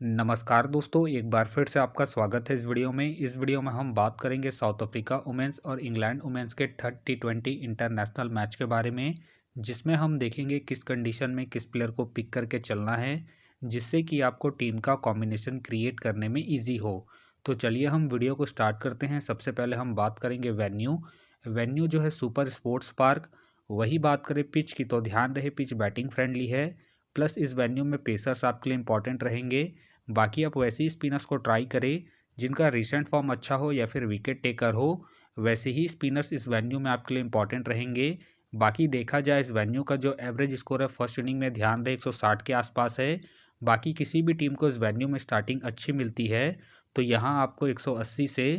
नमस्कार दोस्तों, एक बार फिर से आपका स्वागत है इस वीडियो में। इस वीडियो में हम बात करेंगे साउथ अफ्रीका वुमेन्स और इंग्लैंड वुमेन्स के T20 इंटरनेशनल मैच के बारे में, जिसमें हम देखेंगे किस कंडीशन में किस प्लेयर को पिक करके चलना है, जिससे कि आपको टीम का कॉम्बिनेशन क्रिएट करने में ईजी हो। तो चलिए हम वीडियो को स्टार्ट करते हैं। सबसे पहले हम बात करेंगे वेन्यू जो है सुपर स्पोर्ट्स पार्क। वही बात करें पिच की, तो ध्यान रहे पिच बैटिंग फ्रेंडली है, प्लस इस वेन्यू में पेसर्स आपके लिए इंपॉर्टेंट रहेंगे। बाकी आप वैसे ही स्पिनर्स को ट्राई करें जिनका रिसेंट फॉर्म अच्छा हो या फिर विकेट टेकर हो। वैसे ही स्पिनर्स इस वेन्यू में आपके लिए इंपॉर्टेंट रहेंगे। बाकी देखा जाए इस वेन्यू का जो एवरेज स्कोर है फर्स्ट इनिंग में ध्यान रहे 160 के आसपास है। बाकी किसी भी टीम को इस वेन्यू में स्टार्टिंग अच्छी मिलती है तो यहाँ आपको 180 से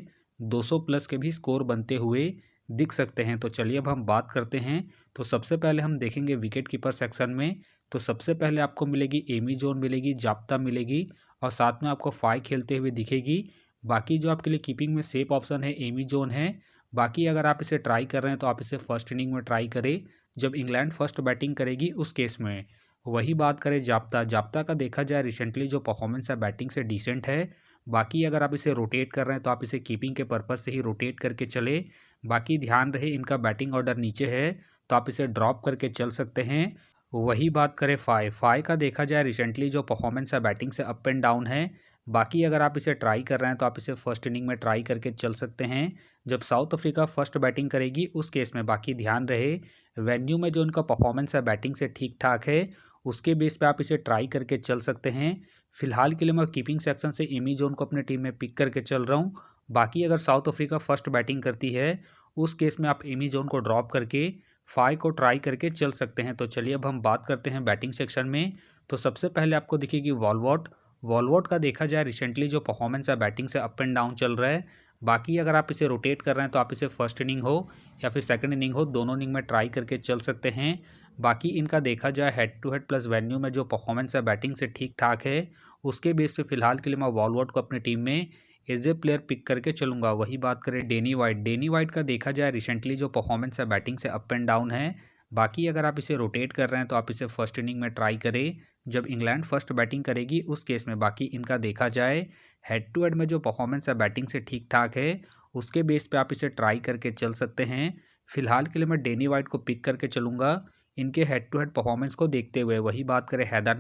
200 प्लस के भी स्कोर बनते हुए दिख सकते हैं। तो चलिए अब हम बात करते हैं। तो सबसे पहले हम देखेंगे विकेट कीपर सेक्शन में। तो सबसे पहले आपको मिलेगी एमी जोन, मिलेगी जाप्ता मिलेगी, और साथ में आपको फाई खेलते हुए दिखेगी। बाकी जो आपके लिए कीपिंग में सेफ ऑप्शन है एमी जोन है। बाकी अगर आप इसे ट्राई कर रहे हैं तो आप इसे फर्स्ट इनिंग में ट्राई करें जब इंग्लैंड फर्स्ट बैटिंग करेगी उस केस में। वही बात करें जाप्ता का देखा जाए रिसेंटली जो परफॉर्मेंस है बैटिंग से डिसेंट है। बाकी अगर आप इसे रोटेट कर रहे हैं तो आप इसे कीपिंग के पर्पज से ही रोटेट करके चले। बाकी ध्यान रहे इनका बैटिंग ऑर्डर नीचे है तो आप इसे ड्रॉप करके चल सकते हैं। वही बात करें फाई का देखा जाए रिसेंटली जो परफॉर्मेंस है बैटिंग से अप एंड डाउन है। बाकी अगर आप इसे ट्राई कर रहे हैं तो आप इसे फर्स्ट इनिंग में ट्राई करके चल सकते हैं जब साउथ अफ्रीका फर्स्ट बैटिंग करेगी उस केस में। बाकी ध्यान रहे वेन्यू में जो उनका परफॉर्मेंस है बैटिंग से ठीक ठाक है, उसके बेस पे आप इसे ट्राई करके चल सकते हैं। फिलहाल के लिए मैं कीपिंग सेक्शन से एमी जोन को अपने टीम में पिक करके चल रहा हूँ। बाकी अगर साउथ अफ्रीका फर्स्ट बैटिंग करती है उस केस में आप एमी जोन को ड्रॉप करके फाई को ट्राई करके चल सकते हैं। तो चलिए अब हम बात करते हैं बैटिंग सेक्शन में। तो सबसे पहले आपको दिखेगी वॉलवॉट का देखा जाए रिसेंटली जो परफॉर्मेंस है बैटिंग से अप एंड डाउन चल रहा है। बाकी अगर आप इसे रोटेट कर रहे हैं तो आप इसे फर्स्ट इनिंग हो या फिर सेकंड इनिंग हो, दोनों इनिंग में ट्राई करके चल सकते हैं। बाकी इनका देखा जाए head to head plus venue में जो परफॉर्मेंस है बैटिंग से ठीक ठाक है, उसके बेस पे फिलहाल के लिए मैं वॉलवॉट को अपनी टीम में एज ए प्लेयर पिक करके चलूंगा। वही बात करें डेनी वाइट का देखा जाए रिसेंटली जो परफॉर्मेंस है बैटिंग से अप एंड डाउन है। बाकी अगर आप इसे रोटेट कर रहे हैं तो आप इसे फर्स्ट इनिंग में ट्राई करें जब इंग्लैंड फर्स्ट बैटिंग करेगी उस केस में। बाकी इनका देखा जाए हेड टू हेड में जो परफॉर्मेंस है बैटिंग से ठीक ठाक है, उसके बेस पे आप इसे ट्राई करके चल सकते हैं। फिलहाल के लिए मैं डेनी वाइट को पिक करके चलूंगा इनके हेड टू हेड परफॉर्मेंस को देखते हुए। वही बात करें हैदर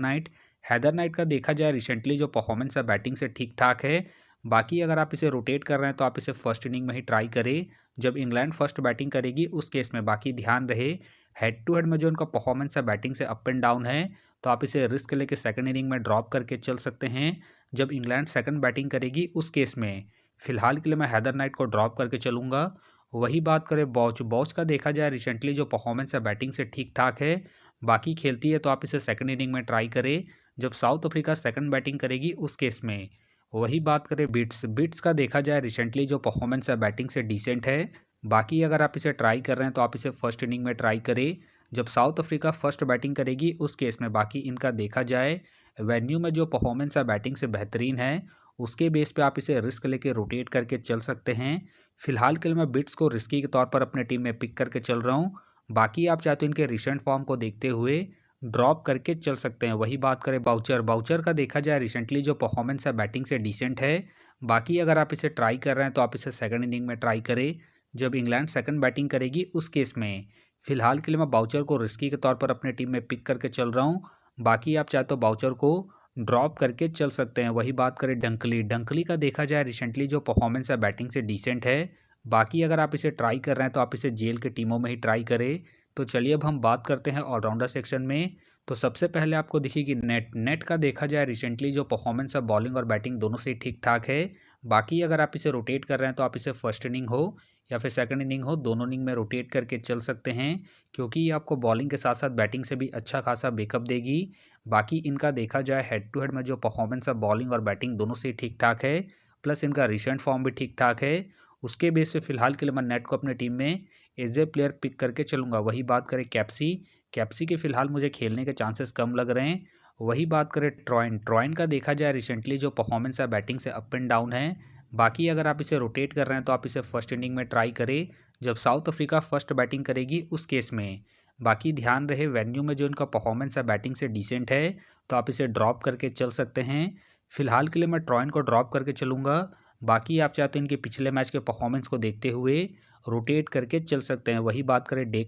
नाइट का देखा जाए रिसेंटली जो परफॉर्मेंस है बैटिंग से ठीक ठाक है। बाकी अगर आप इसे रोटेट कर रहे हैं तो आप इसे फर्स्ट इनिंग में ही ट्राई करें जब इंग्लैंड फर्स्ट बैटिंग करेगी उस केस में। बाकी ध्यान रहे हेड टू हेड में जो उनका परफॉर्मेंस है बैटिंग से अप एंड डाउन है, तो आप इसे रिस्क लेके सेकंड इनिंग में ड्रॉप करके चल सकते हैं जब इंग्लैंड सेकंड बैटिंग करेगी उस केस में। फिलहाल के लिए मैं हैदर नाइट को ड्रॉप करके चलूंगा। वही बात करें बॉच का देखा जाए रिसेंटली जो परफॉर्मेंस है बैटिंग से ठीक ठाक है। बाकी खेलती है तो आप इसे सेकंड इनिंग में ट्राई करें जब साउथ अफ्रीका सेकंड बैटिंग करेगी उस केस में। वही बात करें बिट्स का देखा जाए रिसेंटली जो परफॉर्मेंस है बैटिंग से डिसेंट है। बाकी अगर आप इसे ट्राई कर रहे हैं तो आप इसे फर्स्ट इनिंग में ट्राई करें जब साउथ अफ्रीका फर्स्ट बैटिंग करेगी उस केस में। बाकी इनका देखा जाए वेन्यू में जो परफॉर्मेंस है बैटिंग से बेहतरीन है, उसके बेस पे आप इसे रिस्क लेके रोटेट करके चल सकते हैं। फिलहाल के लिए मैं बिट्स को रिस्की के तौर पर अपने टीम में पिक करके चल रहा हूँ। बाकी आप चाहते हो इनके रिसेंट फॉर्म को देखते हुए ड्रॉप करके चल सकते हैं। वही बात करें बाउचर का देखा जाए रिसेंटली जो परफॉर्मेंस है बैटिंग से डिसेंट है। बाकी अगर आप इसे ट्राई कर रहे हैं तो आप इसे सेकंड इनिंग में ट्राई करें जब इंग्लैंड सेकंड बैटिंग करेगी उस केस में। फिलहाल के लिए मैं बाउचर को रिस्की के तौर पर अपने टीम में पिक करके चल रहा हूँ। बाकी आप चाहे तो बाउचर को ड्रॉप करके चल सकते हैं। वही बात करें डंकली का देखा जाए रिसेंटली जो परफॉर्मेंस है बैटिंग से डिसेंट है। बाकी अगर आप इसे ट्राई कर रहे हैं तो आप इसे जेल के टीमों में ही ट्राई करें। तो चलिए अब हम बात करते हैं ऑलराउंडर सेक्शन में। तो सबसे पहले आपको दिखेगी नेट का देखा जाए रिसेंटली जो परफॉर्मेंस है बॉलिंग और बैटिंग दोनों से ठीक ठाक है। बाकी अगर आप इसे रोटेट कर रहे हैं तो आप इसे फर्स्ट इनिंग हो या फिर सेकंड इनिंग हो, दोनों इनिंग में रोटेट करके चल सकते हैं क्योंकि ये आपको बॉलिंग के साथ साथ बैटिंग से भी अच्छा खासा बैकअप देगी। बाकी इनका देखा जाए हेड टू हेड में जो परफॉर्मेंस है बॉलिंग और बैटिंग दोनों से ठीक ठाक है, प्लस इनका रिसेंट फॉर्म भी ठीक ठाक है। उसके बेस पे फिलहाल के लिए मैं नेट को अपने टीम में एज ए प्लेयर पिक करके चलूंगा। वही बात करें कैप्सी के फिलहाल मुझे खेलने के चांसेस कम लग रहे हैं। वही बात करें ट्रॉइन का देखा जाए रिसेंटली जो परफॉर्मेंस है बैटिंग से अप एंड डाउन है। बाकी अगर आप इसे रोटेट कर रहे हैं तो आप इसे फर्स्ट इनिंग में ट्राई करें जब साउथ अफ्रीका फर्स्ट बैटिंग करेगी उस केस में। बाकी ध्यान रहे वेन्यू में जो इनका परफॉर्मेंस है बैटिंग से डिसेंट है, तो आप इसे ड्रॉप करके चल सकते हैं। फिलहाल के लिए मैं ट्रॉयन को ड्रॉप करके चलूँगा। बाकी आप चाहे तो इनके पिछले मैच के परफॉर्मेंस को देखते हुए रोटेट करके चल सकते हैं। वही बात करें डे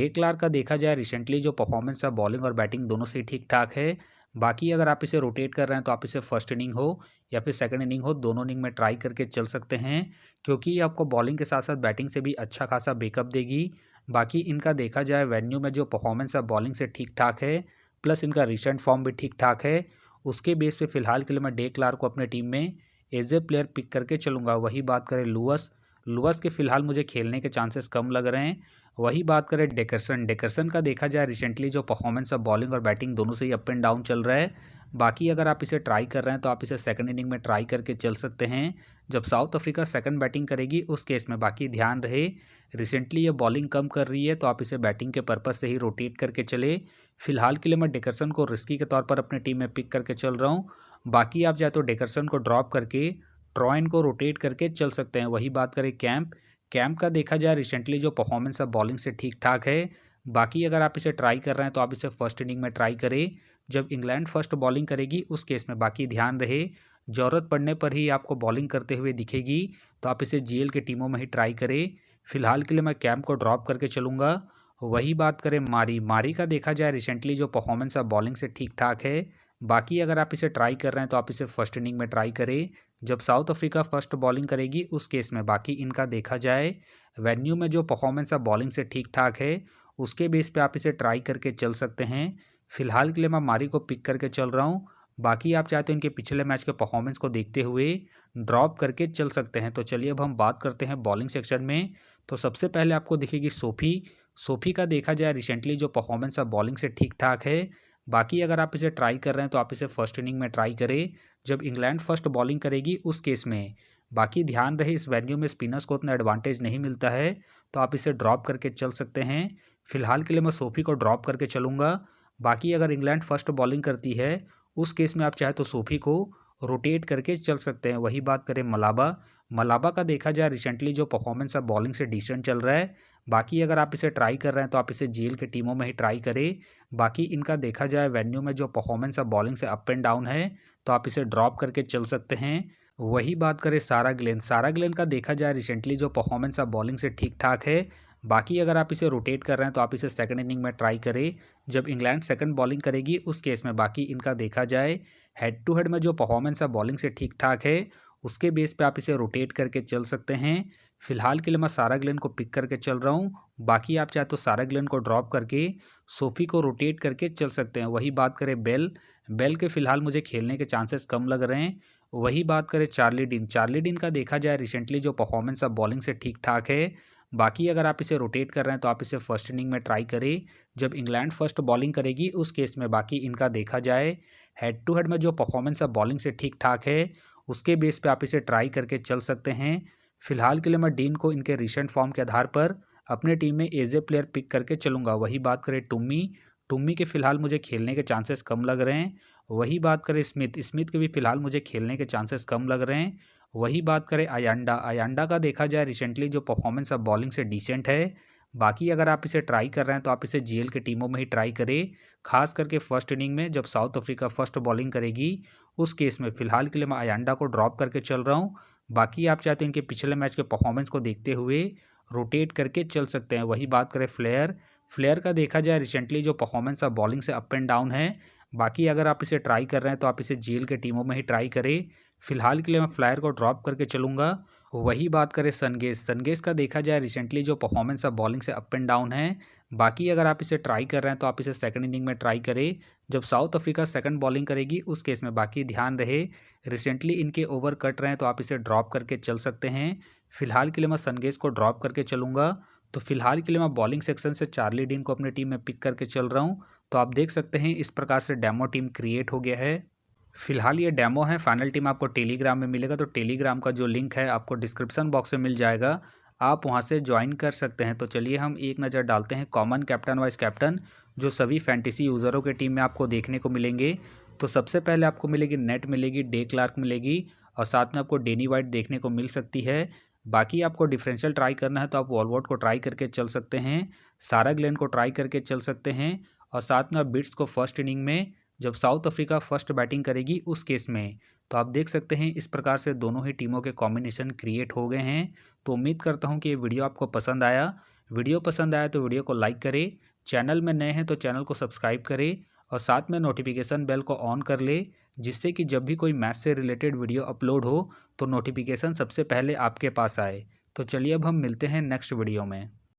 क्लार्क का देखा जाए रिसेंटली जो परफॉर्मेंस है बॉलिंग और बैटिंग दोनों से ठीक ठाक है। बाकी अगर आप इसे रोटेट कर रहे हैं तो आप इसे फर्स्ट इनिंग हो या फिर सेकंड इनिंग हो, दोनों इनिंग में ट्राई करके चल सकते हैं, क्योंकि ये आपको बॉलिंग के साथ साथ बैटिंग से भी अच्छा खासा बैकअप देगी। बाकी इनका देखा जाए वेन्यू में जो परफॉर्मेंस है बॉलिंग से ठीक ठाक है, प्लस इनका रिसेंट फॉर्म भी ठीक ठाक है। उसके बेस पे फिलहाल के लिए मैं डे क्लार्क को अपने टीम में एज ए प्लेयर पिक करके चलूँगा। वही बात करें लुअस के फिलहाल मुझे खेलने के चांसेस कम लग रहे हैं। वही बात करें डेकरसन का देखा जाए रिसेंटली जो परफॉर्मेंस है बॉलिंग और बैटिंग दोनों से ही अप एंड डाउन चल रहा है। बाकी अगर आप इसे ट्राई कर रहे हैं तो आप इसे सेकंड इनिंग में ट्राई करके चल सकते हैं जब साउथ अफ्रीका सेकंड बैटिंग करेगी उस केस में। बाकी ध्यान रहे रिसेंटली ये बॉलिंग कम कर रही है तो आप इसे बैटिंग के पर्पज़ से ही रोटेट करके चले। फिलहाल के लिए मैं डेकरसन को रिस्की के तौर पर अपने टीम में पिक करके चल रहा हूँ। बाकी आप चाहे तो डेकरसन को ड्रॉप करके ट्रॉयन को रोटेट करके चल सकते हैं। वही बात करें कैंप का देखा जाए रिसेंटली जो परफॉर्मेंस है बॉलिंग से ठीक ठाक है। बाकी अगर आप इसे ट्राई कर रहे हैं तो आप इसे फर्स्ट इनिंग में ट्राई करें जब इंग्लैंड फर्स्ट बॉलिंग करेगी उस केस में। बाकी ध्यान रहे ज़रूरत पड़ने पर ही आपको बॉलिंग करते हुए दिखेगी तो आप इसे जीएल के टीमों में ही ट्राई करें। फिलहाल के लिए मैं कैंप को ड्रॉप करके चलूँगा। वही बात करें मारी का देखा जाए रिसेंटली जो परफॉर्मेंस है बॉलिंग से ठीक ठाक है। बाकी अगर आप इसे ट्राई कर रहे हैं तो आप इसे फर्स्ट इनिंग में ट्राई करें जब साउथ अफ्रीका फर्स्ट बॉलिंग करेगी उस केस में। बाकी इनका देखा जाए वेन्यू में जो परफॉर्मेंस है बॉलिंग से ठीक ठाक है, उसके बेस पे आप इसे ट्राई करके चल सकते हैं। फिलहाल के लिए मैं मारी को पिक करके चल रहा हूँ। बाकी आप चाहे तो इनके पिछले मैच के परफॉर्मेंस को देखते हुए ड्रॉप करके चल सकते हैं। तो चलिए अब हम बात करते हैं बॉलिंग सेक्शन में। तो सबसे पहले आपको दिखेगी सोफी का देखा जाए रिसेंटली जो परफॉर्मेंस है बॉलिंग से ठीक ठाक है। बाकी अगर आप इसे ट्राई कर रहे हैं तो आप इसे फर्स्ट इनिंग में ट्राई करें जब इंग्लैंड फर्स्ट बॉलिंग करेगी उस केस में। बाकी ध्यान रहे इस वेन्यू में स्पिनर्स को उतना एडवांटेज नहीं मिलता है तो आप इसे ड्रॉप करके चल सकते हैं। फिलहाल के लिए मैं सोफी को ड्रॉप करके चलूँगा। बाकी अगर इंग्लैंड फर्स्ट बॉलिंग करती है उस केस में आप चाहे तो सोफी को रोटेट करके चल सकते हैं। वही बात करें मलाबा का देखा जाए रिसेंटली जो परफॉर्मेंस है बॉलिंग से डिसेंट चल रहा है। बाकी अगर आप इसे ट्राई कर रहे हैं तो आप इसे जीएल के टीमों में ही ट्राई करें। बाकी इनका देखा जाए वेन्यू में जो परफॉर्मेंस है बॉलिंग से अप एंड डाउन है तो आप इसे ड्रॉप करके चल सकते हैं। वही बात करें सारा ग्लेन का देखा जाए रिसेंटली जो परफॉर्मेंस है बॉलिंग से ठीक ठाक है। बाकी अगर आप इसे रोटेट कर रहे हैं तो आप इसे सेकंड इनिंग में ट्राई करें जब इंग्लैंड सेकंड बॉलिंग करेगी उस केस में। बाकी इनका देखा जाए हेड टू हेड में जो परफॉर्मेंस है बॉलिंग से ठीक ठाक है, उसके बेस पे आप इसे रोटेट करके चल सकते हैं। फिलहाल के लिए मैं सारा ग्लेन को पिक करके चल रहा हूँ। बाकी आप चाहे तो सारा ग्लेन को ड्रॉप करके सोफी को रोटेट करके चल सकते हैं। वही बात करें बेल के फिलहाल मुझे खेलने के चांसेस कम लग रहे हैं। वही बात करें चार्ली डीन का देखा जाए रिसेंटली जो परफॉर्मेंस है बॉलिंग से ठीक ठाक है। बाकी अगर आप इसे रोटेट कर रहे हैं तो आप इसे फर्स्ट इनिंग में ट्राई करें जब इंग्लैंड फर्स्ट बॉलिंग करेगी उस केस में। बाकी इनका देखा जाए हेड टू हेड में जो परफॉर्मेंस है बॉलिंग से ठीक ठाक है, उसके बेस पे आप इसे ट्राई करके चल सकते हैं। फिलहाल के लिए मैं डीन को इनके रिसेंट फॉर्म के आधार पर अपने टीम में एज ए प्लेयर पिक करके चलूँगा। वही बात करें टुम्मी के फिलहाल मुझे खेलने के चांसेस कम लग रहे हैं। वही बात करें स्मिथ के भी फिलहाल मुझे खेलने के चांसेस कम लग रहे हैं। वही बात करें अयांडा का देखा जाए रिसेंटली जो परफॉर्मेंस अब बॉलिंग से डिसेंट है। बाकी अगर आप इसे ट्राई कर रहे हैं तो आप इसे जीएल के टीमों में ही ट्राई करें, खास करके फर्स्ट इनिंग में जब साउथ अफ्रीका फर्स्ट बॉलिंग करेगी उस केस में। फिलहाल के लिए मैं अयांडा को ड्रॉप करके चल रहा हूँ। बाकी आप चाहते हैं इनके पिछले मैच के परफॉर्मेंस को देखते हुए रोटेट करके चल सकते हैं। वही बात करें फ्लेयर का देखा जाए रिसेंटली जो परफॉर्मेंस है बॉलिंग से अप एंड डाउन है। बाकी अगर आप इसे ट्राई कर रहे हैं तो आप इसे जीएल के टीमों में ही ट्राई करें। फिलहाल के लिए मैं फ्लायर को ड्रॉप करके चलूँगा। वही बात करें सनगेस का देखा जाए रिसेंटली जो परफॉर्मेंस है बॉलिंग से अप एंड डाउन है। बाकी अगर आप इसे ट्राई कर रहे हैं तो आप इसे सेकंड इनिंग में ट्राई करें जब साउथ अफ्रीका सेकंड बॉलिंग करेगी उस केस में। बाकी ध्यान रहे रिसेंटली इनके ओवर कट रहे हैं तो आप इसे ड्रॉप करके चल सकते हैं। फिलहाल के लिए मैं सनगेस को ड्रॉप करके चलूँगा। तो फिलहाल के लिए मैं बॉलिंग सेक्शन से चार्ली डीन को अपनी टीम में पिक करके चल रहा हूँ। तो आप देख सकते हैं इस प्रकार से डेमो टीम क्रिएट हो गया है। फिलहाल ये डेमो है, फाइनल टीम आपको टेलीग्राम में मिलेगा। तो टेलीग्राम का जो लिंक है आपको डिस्क्रिप्शन बॉक्स में मिल जाएगा, आप वहां से ज्वाइन कर सकते हैं। तो चलिए हम एक नज़र डालते हैं कॉमन कैप्टन वाइस कैप्टन जो सभी फैंटेसी यूज़रों के टीम में आपको देखने को मिलेंगे। तो सबसे पहले आपको मिलेगी नेट मिलेगी, डे क्लार्क मिलेगी और साथ में आपको डेनी वाइट देखने को मिल सकती है। बाकी आपको डिफरेंशियल ट्राई करना है तो आप वॉलवर्ड को ट्राई करके चल सकते हैं, सारा ग्लेन को ट्राई करके चल सकते हैं और साथ में आप बिट्स को फर्स्ट इनिंग में जब साउथ अफ्रीका फर्स्ट बैटिंग करेगी उस केस में। तो आप देख सकते हैं इस प्रकार से दोनों ही टीमों के कॉम्बिनेशन क्रिएट हो गए हैं। तो उम्मीद करता हूँ कि ये वीडियो आपको पसंद आया। वीडियो पसंद आया तो वीडियो को लाइक करें, चैनल में नए हैं तो चैनल को सब्सक्राइब करें और साथ में नोटिफिकेशन बेल को ऑन कर ले, जिससे कि जब भी कोई मैच से रिलेटेड वीडियो अपलोड हो तो नोटिफिकेशन सबसे पहले आपके पास आए। तो चलिए अब हम मिलते हैं नेक्स्ट वीडियो में।